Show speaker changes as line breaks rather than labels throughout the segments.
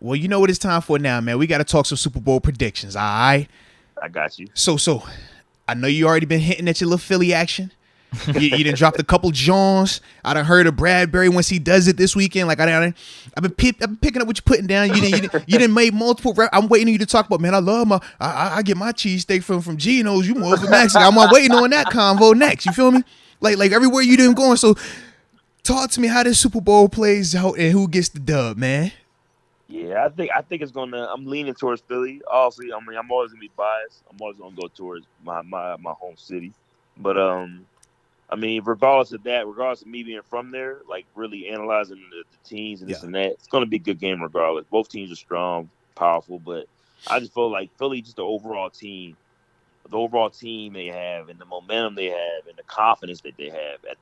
Well, you know what it's time for now, man. We got to talk some Super Bowl predictions, all right?
I got you.
So, I know you already been hitting at your little Philly action. You done dropped a couple Johns. I done heard of Bradbury once he does it this weekend. Like I've been picking up what you're putting down. You didn't make multiple. I'm waiting on you to talk about. Man, I love I get my cheesesteak from Geno's. You more of a Mexican. I'm waiting on that convo next. You feel me? Like everywhere you didn't going. So talk to me how this Super Bowl plays out and who gets the dub, man.
Yeah, I think it's gonna. I'm leaning towards Philly. Obviously, I mean, I'm always gonna be biased. I'm always gonna go towards my home city. But I mean, regardless of that, regardless of me being from there, like really analyzing the teams and this and that, it's gonna be a good game regardless. Both teams are strong, powerful, but I just feel like Philly, just the overall team they have, and the momentum they have, and the confidence that they have at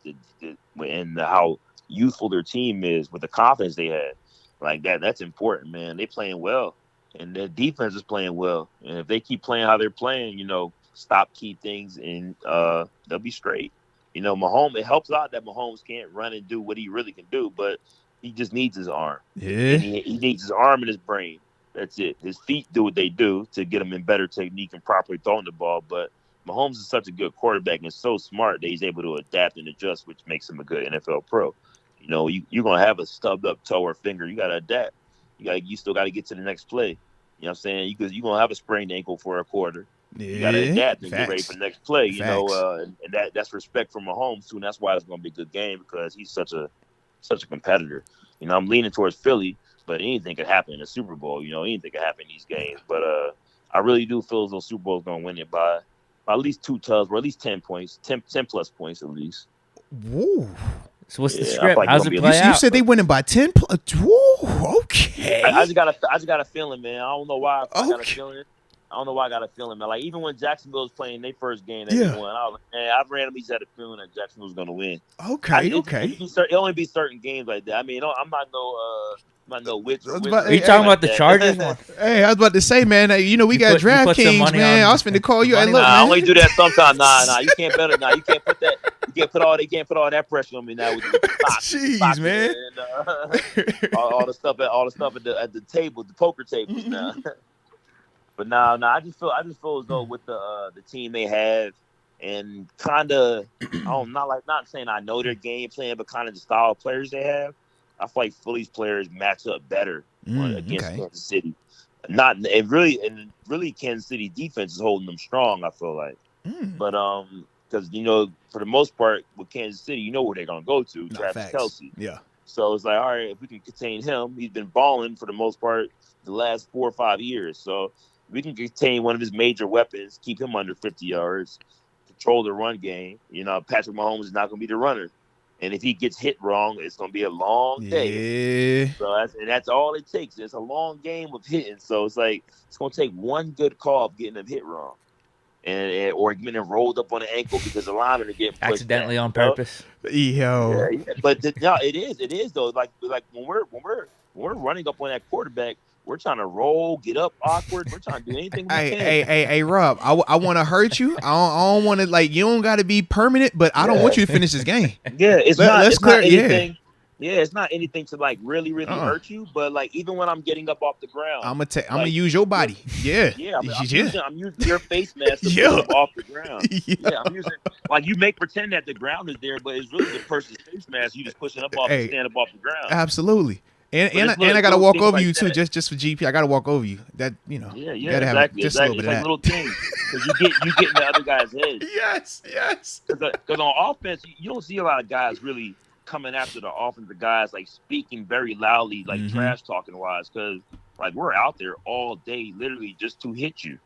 how youthful their team is with the confidence they have. Like that's important, man. They playing well, and their defense is playing well. And if they keep playing how they're playing, stop key things, and they'll be straight. Mahomes. It helps out that Mahomes can't run and do what he really can do, but he just needs his arm.
Yeah,
and he needs his arm and his brain. That's it. His feet do what they do to get him in better technique and properly throwing the ball. But Mahomes is such a good quarterback and so smart that he's able to adapt and adjust, which makes him a good NFL pro. You're gonna have a stubbed up toe or finger. You gotta adapt. You still gotta get to the next play. You know what I'm saying? You're gonna have a sprained ankle for a quarter.
yeah.
You gotta adapt and
Facts.
get ready for the next play.
Facts.
And that's respect from Mahomes too. And that's why it's gonna be a good game because he's such a competitor. I'm leaning towards Philly, but anything could happen in a Super Bowl. Anything could happen in these games. But I really do feel as though Super Bowl is gonna win it by at least 2 tubs or at least 10 points, 10 plus points at least.
Woo.
So what's the script? How's it play out?
You said they winning by 10. Woo. Okay.
I just got a feeling, man. I don't know why. I got a feeling. I don't know why I got a feeling, man. Like even when Jacksonville was playing their first game, they won. I was like, man, I randomly just had a feeling that Jacksonville was going to win.
Okay.
It only be certain games like that. I mean, I'm not no witch.
Are you talking about the Chargers one?
Hey, I was about to say, man. We got DraftKings, man. I was finna call you. Hey, look, man.
I only do that sometimes. Nah. You can't bet it. Nah, you can't put that. They can't put all that pressure on me now with the stocks.
Jeez, man.
And, all the stuff at the table, the poker tables now. But no, I just feel as though with the team they have, and kind of, not saying I know their game plan, but kind of the style of players they have, I feel like Philly's players match up better against Kansas City. Really Kansas City defense is holding them strong. I feel like, but because for the most part with Kansas City, where they're gonna go to, Travis Kelce.
Yeah.
So it's like, all right, if we can contain him, he's been balling for the most part the last 4 or 5 years. So we can contain one of his major weapons, keep him under 50 yards, control the run game. Patrick Mahomes is not going to be the runner. And if he gets hit wrong, it's going to be a long day.
Yeah.
So that's all it takes. It's a long game of hitting. So it's like it's going to take one good call of getting him hit wrong. Or getting him rolled up on the ankle because the linemen are getting pushed
accidentally
back,
on purpose.
Yo.
Yeah. But it is though. Like when we're running up on that quarterback, we're trying to roll, get up awkward. We're trying to do anything we can.
Hey, Rob, I want to hurt you. I don't want to, you don't got to be permanent, but I don't want you to finish this game.
Yeah, it's not anything.
Yeah,
it's not anything to really hurt you, but even when I'm getting up off the ground,
I'm gonna use your body. Yeah,
I'm using your face mask to push up off the ground. Yeah, I'm using you may pretend that the ground is there, but it's really the person's face mask. You just pushing up off and stand up off the ground.
Absolutely. And I gotta walk over you too, just for GP. I gotta walk over you. That
Yeah,
gotta
exactly.
Have just a little bit
it's
of
like
that.
little things because you get in the other guy's head.
Yes.
Because on offense, you don't see a lot of guys really coming after the offensive guys, speaking very loudly, trash talking wise. Because we're out there all day, literally just to hit you.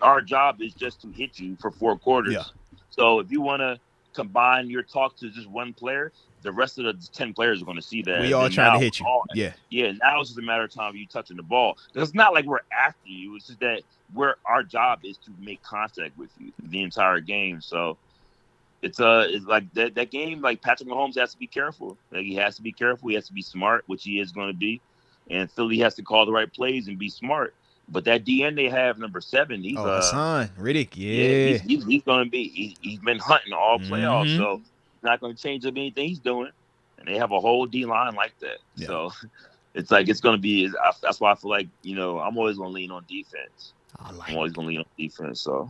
Our job is just to hit you for 4 quarters.
Yeah.
So if you want to combine your talk to just one player, the rest of the 10 players are going to see that.
We all trying to hit you.
Yeah. Now it's just a matter of time of you touching the ball. It's not like we're after you. It's just that our job is to make contact with you the entire game. So it's like that game. Patrick Mahomes has to be careful. He has to be careful. He has to be smart, which he is going to be. And Philly has to call the right plays and be smart. But that DN they have, number 7, he's
Hassan Riddick. Yeah,
he's going to be. He's been hunting all playoffs, so he's not going to change up anything he's doing. And they have a whole D line like that. Yeah. So it's like it's gonna be. That's why I feel like I'm always gonna lean on defense. I'm always gonna lean on defense. So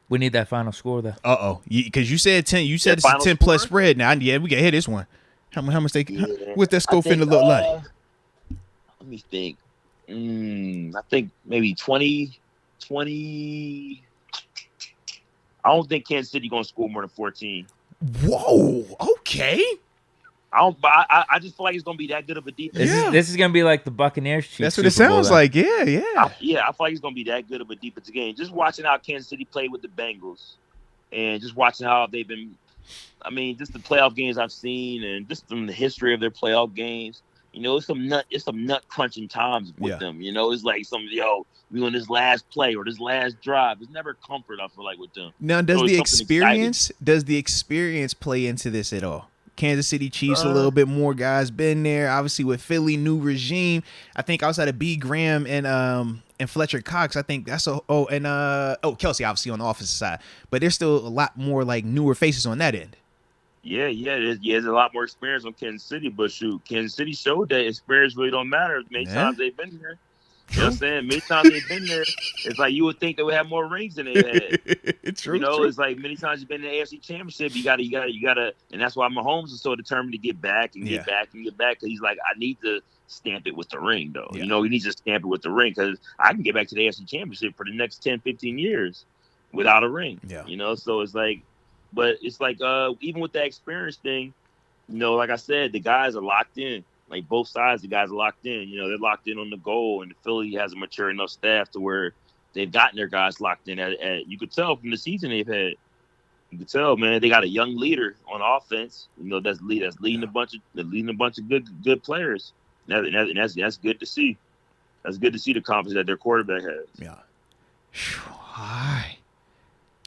we need that final score though.
Because you said 10. You said it's a 10+ spread. Now, we can hit this one. How much they? What's that score finna look like?
Let me think. I think maybe 20. I don't think Kansas City gonna score more than 14.
Whoa. Okay.
I just feel like it's gonna be that good of a defense.
This is gonna be like the Buccaneers Chiefs.
That's what it sounds like. Yeah.
I feel like it's gonna be that good of a defensive game. Just watching how Kansas City played with the Bengals, and just watching how they've been. I mean, just the playoff games I've seen, and just from the history of their playoff games. It's some nut crunching times with them. It's like we on this last play or this last drive. It's never comfort. I feel like with them.
Now, does the experience play into this at all? Kansas City Chiefs, a little bit more guys been there. Obviously, with Philly, new regime. I think outside of B. Graham and Fletcher Cox, I think that's Kelsey obviously on the offensive side, but there's still a lot more like newer faces on that end.
Yeah, there's a lot more experience on Kansas City, but shoot, Kansas City showed that experience really don't matter many times they've been here. You know what I'm saying? Many times they've been there, it's like you would think they would have more rings than they had.
It's true.
It's like many times you've been in the AFC Championship, you gotta, and that's why Mahomes is so determined to get back and get back and get back, because he's like, I need to stamp it with the ring, though. He needs to stamp it with the ring, because I can get back to the AFC Championship for the next 10, 15 years without a ring. Yeah. So it's like, but it's like, even with that experience thing, like I said, the guys are locked in. Like both sides, the guys are locked in. They're locked in on the goal, and the Philly has a mature enough staff to where they've gotten their guys locked in. You could tell from the season they've had. You could tell, man, they got a young leader on offense. That's leading a bunch of good players. And that's good to see. That's good to see the confidence that their quarterback has.
Yeah. All right.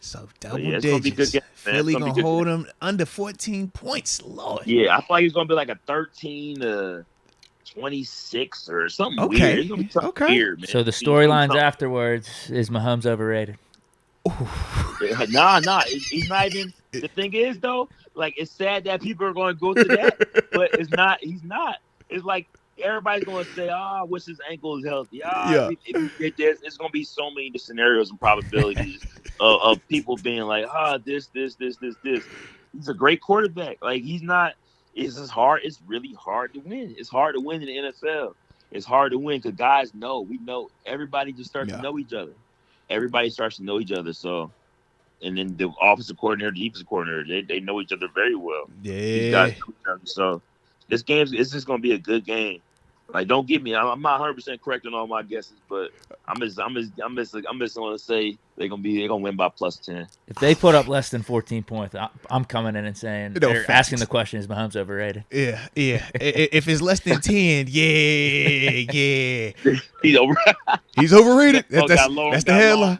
So double
it's gonna be
digits.
Good game,
Philly gonna hold them under 14 points. Lord.
Yeah, I feel like it's gonna be like a 13-26 or something weird. It's gonna be something weird, man.
So the storylines afterwards is Mahomes overrated.
Nah, he's not even. The thing is, though, like it's sad that people are going to go to that, but it's not. He's not. It's like everybody's going to say, "I wish his ankle is healthy." It's going to be so many scenarios and probabilities of people being like, this. He's a great quarterback. Like he's not. It's just hard. It's really hard to win. It's hard to win in the NFL. It's hard to win because guys know. We know. Everybody just starts to know each other. Everybody starts to know each other. So, and then the offensive coordinator, the defensive coordinator, they know each other very well.
Yeah.
These guys know each other. So, this game is just going to be a good game. Like, don't get me. I'm not 100% correct on all my guesses, but I'm just going to say they're gonna win by +10.
If they put up less than 14 points, I'm coming in and saying they're asking the question: is Mahomes overrated?
Yeah. If it's less than 10, yeah. He's overrated. That's the headline.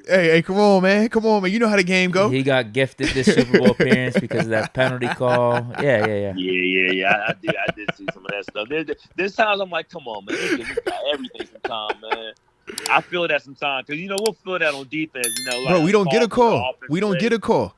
Hey, come on, man. You know how the game go.
He got gifted this Super Bowl appearance because of that penalty call. Yeah.
I did see some of that stuff. There's times I'm like, come on, man. They give this guy everything sometimes, man. I feel that sometimes because we'll feel that on defense.
Bro, we don't get a call. We don't get a call.